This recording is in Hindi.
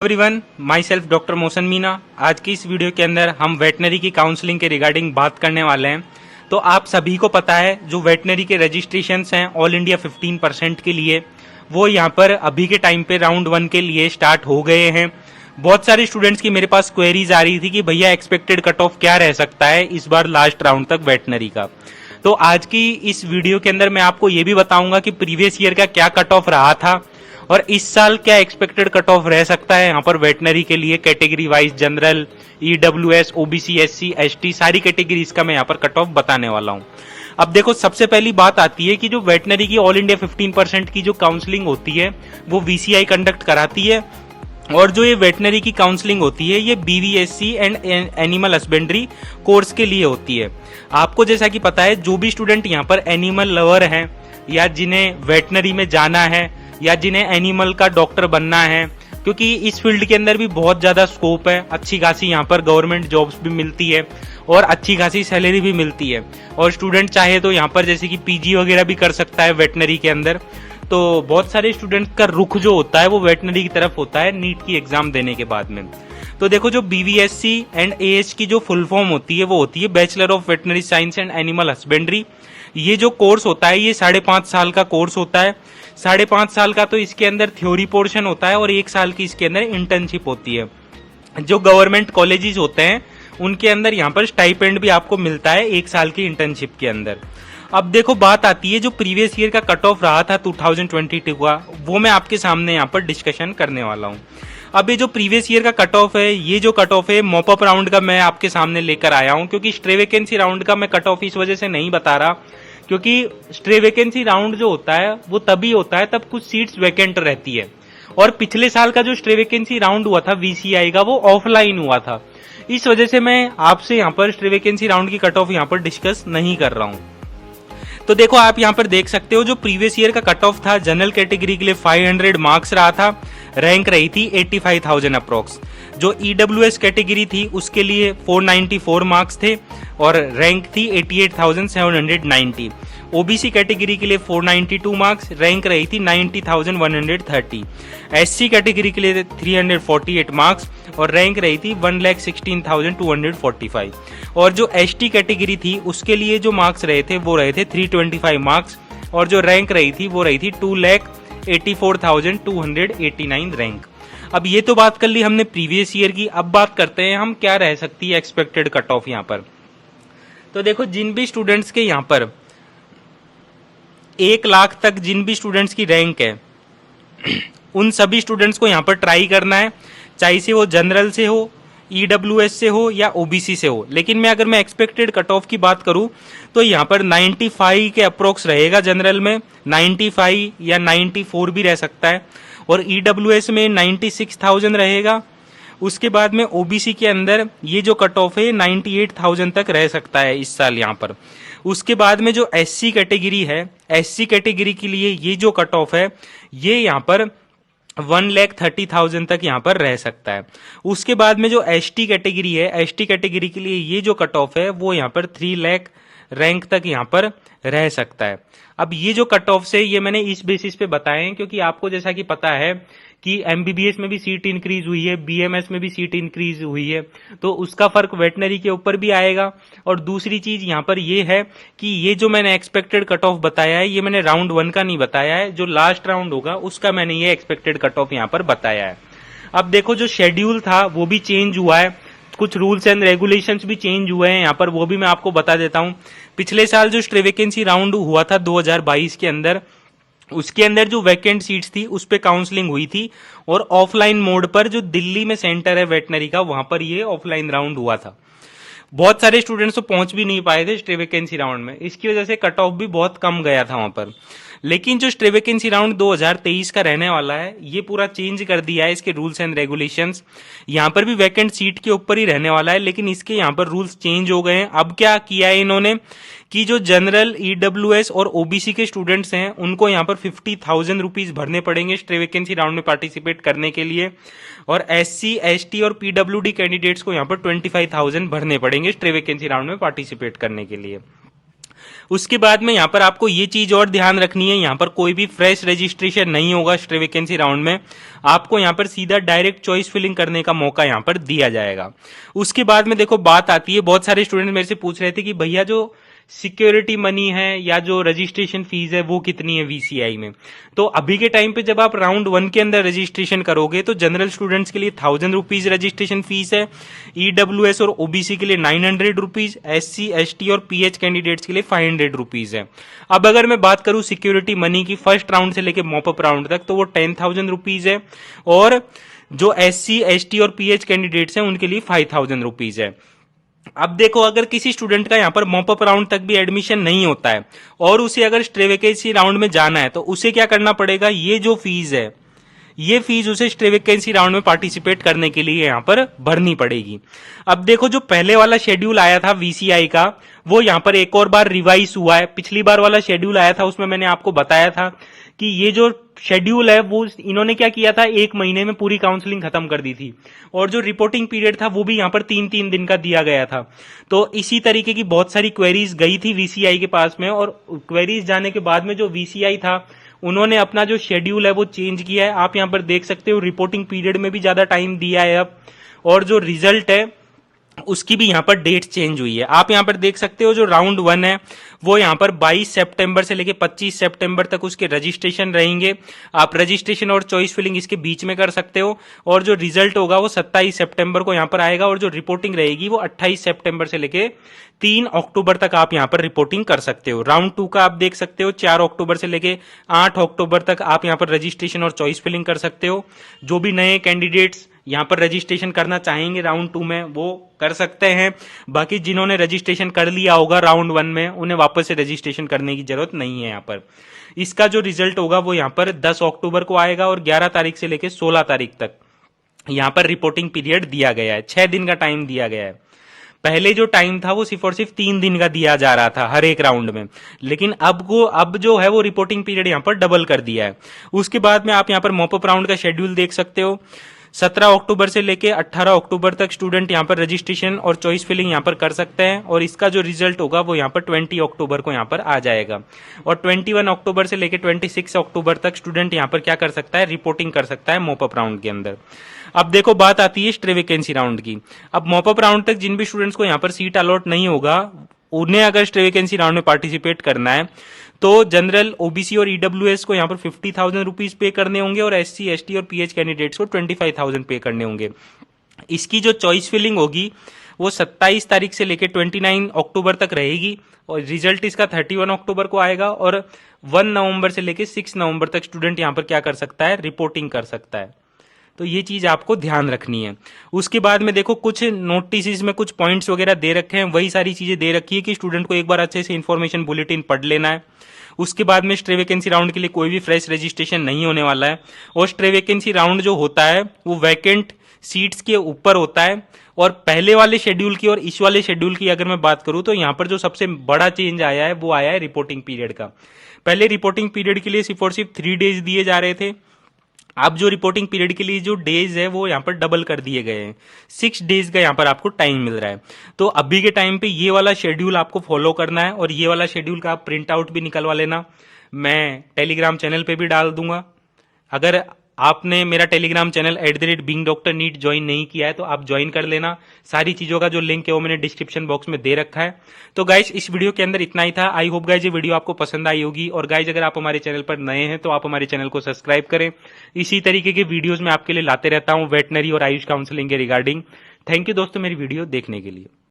Everyone, my self doctor Mohsin Meena. आज की इस वीडियो के अंदर हम वेटनरी की काउंसलिंग के रिगार्डिंग बात करने वाले हैं। तो आप सभी को पता है जो वेटनरी के रजिस्ट्रेशंस हैं ऑल इंडिया 15% के लिए, वो यहाँ पर अभी के टाइम पे राउंड 1 के लिए स्टार्ट हो गए हैं। बहुत सारे स्टूडेंट्स की मेरे पास क्वेरीज आ रही थी कि भैया एक्सपेक्टेड कट ऑफ क्या रह सकता है इस बार लास्ट राउंड तक वेटनरी का। तो आज की इस वीडियो के अंदर मैं आपको ये भी बताऊंगा कि प्रीवियस ईयर का क्या कट ऑफ रहा था और इस साल क्या एक्सपेक्टेड कट ऑफ रह सकता है यहाँ पर वेटनरी के लिए category wise, general, EWS, OBC, SC, ST, सारी कैटेगरीज का मैं यहाँ पर कट ऑफ बताने वाला हूँ। अब देखो, सबसे पहली बात आती है कि जो वेटनरी की ऑल इंडिया 15% की जो काउंसलिंग होती है वो वीसीआई कंडक्ट कराती है, और जो ये वेटनरी की काउंसलिंग होती है ये BVSc and animal husbandry course के लिए होती है। आपको जैसा कि पता है, जो भी स्टूडेंट यहाँ पर एनिमल लवर हैं या जिन्हें वेटनरी में जाना है या जिन्हें एनिमल का डॉक्टर बनना है, क्योंकि इस फील्ड के अंदर भी बहुत ज्यादा स्कोप है, अच्छी खासी यहाँ पर गवर्नमेंट जॉब्स भी मिलती है और अच्छी खासी सैलरी भी मिलती है, और स्टूडेंट चाहे तो यहाँ पर जैसे कि पीजी वगैरह भी कर सकता है वेटनरी के अंदर। तो बहुत सारे स्टूडेंट्स का रुख जो होता है वो वेटनरी की तरफ होता है नीट की एग्जाम देने के बाद में। तो देखो, जो बीवीएससी एंड एएच की जो फुल फॉर्म होती है वो होती है bachelor of veterinary science and animal husbandry. ये जो कोर्स होता है ये 5.5 साल का कोर्स होता है। 5.5 साल का तो इसके अंदर थ्योरी पोर्शन होता है और 1 साल की इसके अंदर इंटर्नशिप होती है। जो गवर्नमेंट कॉलेजेस होते हैं उनके अंदर यहाँ पर स्टाइपेंड भी आपको मिलता है 1 साल की इंटर्नशिप के अंदर। अब देखो, बात आती है जो प्रीवियस ईयर का कट ऑफ रहा था 2022 का, वो मैं आपके सामने यहाँ पर डिस्कशन करने वाला हूँ। अब ये जो प्रीवियस ईयर का कट ऑफ है, ये जो कट ऑफ है मॉपअप राउंड का मैं आपके सामने लेकर आया हूँ, क्योंकि स्ट्रे वैकेंसी राउंड का मैं कट ऑफ इस वजह से नहीं बता रहा क्योंकि स्ट्रे वैकेंसी राउंड जो होता है वो तभी होता है तब कुछ सीट्स वैकेंट रहती है, और पिछले साल का जो स्ट्रे वैकेंसी राउंड हुआ था वीसीआई का वो ऑफलाइन हुआ था। इस वजह से मैं आपसे यहाँ पर स्ट्रे वैकेंसी राउंड की कट ऑफ यहाँ पर डिस्कस नहीं कर रहा हूँ। तो देखो, आप यहाँ पर देख सकते हो जो प्रीवियस ईयर का कट ऑफ था जनरल कैटेगरी के लिए 500 मार्क्स रहा था, रैंक रही थी 85,000 अप्रोक्स। जो ईडब्ल्यूएस कैटेगरी थी उसके लिए 494 मार्क्स थे और रैंक थी 88,790। ओबीसी कैटेगरी के लिए 492 मार्क्स, रैंक रही थी 90,130। एससी कैटेगरी के लिए 348 मार्क्स और रैंक रही थी 1,16,245। और जो एसटी कैटेगरी थी उसके लिए जो मार्क्स रहे थे वो रहे थे 325 मार्क्स और जो रैंक रही थी वो रही थी 2,84,289 रैंक। अब ये तो बात कर ली हमने प्रीवियस ईयर की। अब बात करते हैं हम क्या रह सकती है एक्सपेक्टेड कट ऑफ यहाँ पर। तो देखो, जिन भी स्टूडेंट्स के यहाँ पर 1 लाख तक जिन भी स्टूडेंट्स की रैंक है उन सभी स्टूडेंट्स को यहाँ पर ट्राई करना है, चाहे से वो जनरल से हो, ईडब्ल्यूएस से हो या ओबीसी से हो। लेकिन अगर मैं एक्सपेक्टेड कट ऑफ की बात करूं तो यहाँ पर 95 के अप्रोक्स रहेगा जनरल में, 95 या 94 भी रह सकता है, और ईडब्ल्यूएस में 96,000 रहेगा। उसके बाद में ओबीसी के अंदर ये जो कट ऑफ है 98,000 तक रह सकता है इस साल यहाँ पर। उसके बाद में जो एससी कैटेगरी है, एससी कैटेगरी के लिए ये जो कट ऑफ है ये यहाँ पर 1,30,000 तक यहाँ पर रह सकता है। उसके बाद में जो एसटी कैटेगरी है, एसटी कैटेगरी के लिए ये जो कट ऑफ है वो यहाँ पर 3 लाख रैंक तक यहाँ पर रह सकता है। अब ये जो कट ऑफ से ये मैंने इस बेसिस पे बताए हैं क्योंकि आपको जैसा कि पता है कि एमबीबीएस में भी सीट इंक्रीज हुई है, बीएमएस में भी सीट इंक्रीज हुई है, तो उसका फर्क वेटनरी के ऊपर भी आएगा। और दूसरी चीज यहाँ पर ये है कि ये जो मैंने एक्सपेक्टेड कट ऑफ बताया है ये मैंने राउंड 1 का नहीं बताया है, जो लास्ट राउंड होगा उसका मैंने ये एक्सपेक्टेड कट ऑफ यहाँ पर बताया है। अब देखो, जो शेड्यूल था वो भी चेंज हुआ है, कुछ रूल्स एंड रेगुलेशंस भी चेंज हुए हैं यहाँ पर, वो भी मैं आपको बता देता हूँ। पिछले साल जो स्ट्रे वैकेंसी राउंड हुआ था 2022 के अंदर, उसके अंदर जो वैकेंट सीट्स थी उस पे काउंसलिंग हुई थी, और ऑफलाइन मोड पर जो दिल्ली में सेंटर है वेटनरी का वहां पर ये ऑफलाइन राउंड हुआ था। बहुत सारे स्टूडेंट्स तो पहुंच भी नहीं पाए थे स्ट्रे वैकेंसी राउंड में, इसकी वजह से कट ऑफ भी बहुत कम गया था वहां पर। लेकिन जो स्ट्रे वैकेंसी राउंड 2023 का रहने वाला है ये पूरा चेंज कर दिया है, इसके रूल्स एंड रेगुलेशंस। यहाँ पर भी वैकेंट सीट के ऊपर ही रहने वाला है, लेकिन इसके यहाँ पर रूल्स चेंज हो गए हैं। अब क्या किया है इन्होंने कि जो जनरल, ईडब्ल्यूएस और ओबीसी के स्टूडेंट्स हैं उनको यहाँ पर 50,000 रुपीज भरने पड़ेंगे स्ट्रे वैकेंसी राउंड में पार्टिसिपेट करने के लिए, और एससी, एसटी और पीडब्ल्यूडी कैंडिडेट्स को यहाँ पर 25,000 भरने पड़ेंगे स्ट्रे वैकेंसी राउंड में पार्टिसिपेट करने के लिए। उसके बाद में यहाँ पर आपको ये चीज और ध्यान रखनी है, यहाँ पर कोई भी फ्रेश रजिस्ट्रेशन नहीं होगा स्ट्रे वैकेंसी राउंड में। आपको यहाँ पर सीधा डायरेक्ट चॉइस फिलिंग करने का मौका यहाँ पर दिया जाएगा। उसके बाद में देखो बात आती है, बहुत सारे स्टूडेंट मेरे से पूछ रहे थे कि भैया जो सिक्योरिटी मनी है या जो रजिस्ट्रेशन फीस है वो कितनी है वीसीआई में। तो अभी के टाइम पे जब आप राउंड 1 के अंदर रजिस्ट्रेशन करोगे तो जनरल स्टूडेंट्स के लिए 1000 रुपीज रजिस्ट्रेशन फीस है, ईडब्ल्यूएस और ओबीसी के लिए 900 रुपीज, एससी एसटी और पीएच कैंडिडेट्स के लिए 500 रुपीज है। अब अगर मैं बात करूं सिक्योरिटी मनी की फर्स्ट राउंड से लेके मॉपअप राउंड तक तो वो 10,000 रुपीज है, और जो एससी एसटी और पीएच कैंडिडेट्स हैं उनके लिए 5,000 रुपीज है। अब देखो अगर किसी स्टूडेंट का यहाँ पर मॉपअप राउंड तक भी एडमिशन नहीं होता है और उसे अगर स्ट्रे वैकेंसी राउंड में जाना है तो उसे क्या करना पड़ेगा, ये जो फीस है ये फीस उसे स्ट्रे वैकेंसी राउंड में पार्टिसिपेट करने के लिए यहाँ पर भरनी पड़ेगी। अब देखो जो पहले वाला शेड्यूल आया था वीसीआई का वो यहाँ पर एक और बार रिवाइज हुआ है। पिछली बार वाला शेड्यूल आया था उसमें मैंने आपको बताया था कि ये जो शेड्यूल है वो इन्होंने क्या किया था, 1 महीने में पूरी काउंसलिंग खत्म कर दी थी, और जो रिपोर्टिंग पीरियड था वो भी यहाँ पर 3-3 दिन का दिया गया था। तो इसी तरीके की बहुत सारी क्वेरीज गई थी वीसीआई के पास में, और क्वेरीज जाने के बाद में जो वीसीआई था उन्होंने अपना जो शेड्यूल है वो चेंज किया है। आप यहाँ पर देख सकते हो रिपोर्टिंग पीरियड में भी ज्यादा टाइम दिया है अब, और जो रिजल्ट है उसकी भी यहाँ पर डेट चेंज हुई है। आप यहाँ पर देख सकते हो जो राउंड 1 है वो यहाँ पर 22 सितंबर से लेके 25 सितंबर तक उसके रजिस्ट्रेशन रहेंगे। आप रजिस्ट्रेशन और चॉइस फिलिंग इसके बीच में कर सकते हो, और जो रिजल्ट होगा वो 27 सितंबर को यहाँ पर आएगा, और जो रिपोर्टिंग रहेगी वो 28 सितंबर से लेके 3 अक्टूबर तक आप यहाँ पर रिपोर्टिंग कर सकते हो। राउंड 2 का आप देख सकते हो 4 अक्टूबर से लेके 8 अक्टूबर तक आप यहाँ पर रजिस्ट्रेशन और चॉइस फिलिंग कर सकते हो। जो भी नए कैंडिडेट्स यहाँ पर रजिस्ट्रेशन करना चाहेंगे राउंड 2 में वो कर सकते हैं। बाकी जिन्होंने रजिस्ट्रेशन कर लिया होगा राउंड 1 में उन्हें वापस से रजिस्ट्रेशन करने की जरूरत नहीं है। यहाँ पर इसका जो रिजल्ट होगा वो यहाँ पर 10 अक्टूबर को आएगा, और 11 तारीख से लेकर 16 तारीख तक यहाँ पर रिपोर्टिंग पीरियड दिया गया है। 6 दिन का टाइम दिया गया है। पहले जो टाइम था वो सिर्फ और सिर्फ 3 दिन का दिया जा रहा था हर एक राउंड में, लेकिन अब जो है वो रिपोर्टिंग पीरियड यहाँ पर डबल कर दिया है। उसके बाद में आप यहाँ पर मॉपअप राउंड का शेड्यूल देख सकते हो। 17 अक्टूबर से लेके 18 अक्टूबर तक स्टूडेंट यहाँ पर रजिस्ट्रेशन और चॉइस फिलिंग यहाँ पर कर सकते हैं, और इसका जो रिजल्ट होगा वो यहाँ पर 20 अक्टूबर को यहाँ पर आ जाएगा, और 21 अक्टूबर से लेके 26 अक्टूबर तक स्टूडेंट यहाँ पर क्या कर सकता है, रिपोर्टिंग कर सकता है मॉपअप राउंड के अंदर। अब देखो बात आती है स्ट्रे वैकेंसी राउंड की। अब मॉपअप राउंड तक जिन भी स्टूडेंट्स को यहाँ पर सीट अलॉट नहीं होगा उन्हें अगर स्ट्रे वैकेंसी राउंड में पार्टिसिपेट करना है तो जनरल ओबीसी और ईडब्ल्यूएस को यहाँ पर 50,000 रुपीज पे करने होंगे, और एससी एसटी और पीएच कैंडिडेट्स को 25,000 पे करने होंगे। इसकी जो चॉइस फिलिंग होगी वो 27 तारीख से लेकर 29 अक्टूबर तक रहेगी, और रिजल्ट इसका 31 अक्टूबर को आएगा, और 1 नवंबर से लेकर 6 नवंबर तक स्टूडेंट यहाँ पर क्या कर सकता है, रिपोर्टिंग कर सकता है। तो ये चीज आपको ध्यान रखनी है। उसके बाद में देखो कुछ नोटिस में कुछ पॉइंट्स वगैरह दे रखे हैं, वही सारी चीजें दे रखी है कि स्टूडेंट को एक बार अच्छे से इन्फॉर्मेशन बुलेटिन पढ़ लेना है। उसके बाद में स्ट्रे वैकेंसी राउंड के लिए कोई भी फ्रेश रजिस्ट्रेशन नहीं होने वाला है, और स्ट्रे वैकेंसी राउंड जो होता है वो वैकेंट सीट्स के ऊपर होता है। और पहले वाले शेड्यूल की और इस वाले शेड्यूल की अगर मैं बात करूं तो यहाँ पर जो सबसे बड़ा चेंज आया है वो आया है रिपोर्टिंग पीरियड का। पहले रिपोर्टिंग पीरियड के लिए सिर्फ और सिर्फ 3 डेज दिए जा रहे थे, अब जो रिपोर्टिंग पीरियड के लिए जो डेज है वो यहाँ पर डबल कर दिए गए हैं। 6 डेज का यहाँ पर आपको टाइम मिल रहा है। तो अभी के टाइम पे ये वाला शेड्यूल आपको फॉलो करना है, और ये वाला शेड्यूल का आप प्रिंट आउट भी निकलवा लेना। मैं टेलीग्राम चैनल पे भी डाल दूंगा। अगर आपने मेरा टेलीग्राम चैनल @BeingDoctorNeet ज्वाइन नहीं किया है तो आप ज्वाइन कर लेना। सारी चीजों का जो लिंक है वो मैंने डिस्क्रिप्शन बॉक्स में दे रखा है। तो गाइज इस वीडियो के अंदर इतना ही था। आई होप गाइज ये वीडियो आपको पसंद आई होगी, और गाइज अगर आप हमारे चैनल पर नए हैं तो आप हमारे चैनल को सब्सक्राइब करें। इसी तरीके के वीडियोज मैं आपके लिए लाते रहता हूँ वेटनरी और आयुष काउंसलिंग के रिगार्डिंग। थैंक यू दोस्तों मेरी वीडियो देखने के लिए।